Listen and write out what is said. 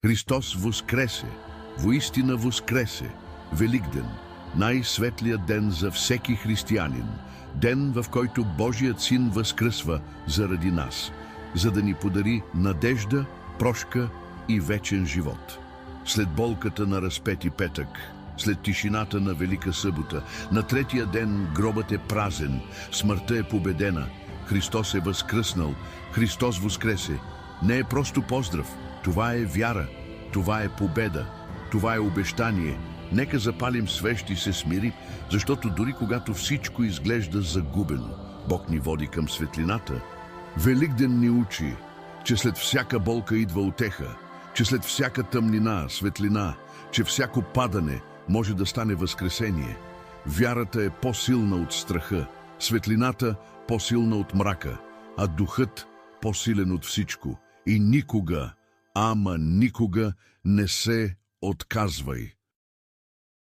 Христос воскресе, воистина воскресе. Великден, най-светлият ден за всеки християнин, ден, в който Божият Син възкръсва заради нас, за да ни подари надежда, прошка и вечен живот. След болката на разпети петък, след тишината на Велика събота, на третия ден гробът е празен, смъртта е победена, Христос е възкръснал, Христос воскресе. Не е просто поздрав, това е вяра, това е победа, това е обещание. Нека запалим свещ и се смирим, защото дори когато всичко изглежда загубено, Бог ни води към светлината. Великден ни учи, че след всяка болка идва утеха, че след всяка тъмнина, светлина, че всяко падане може да стане възкресение. Вярата е по-силна от страха, светлината по-силна от мрака, а духът по-силен от всичко. И никога, ама никога не се отказвай.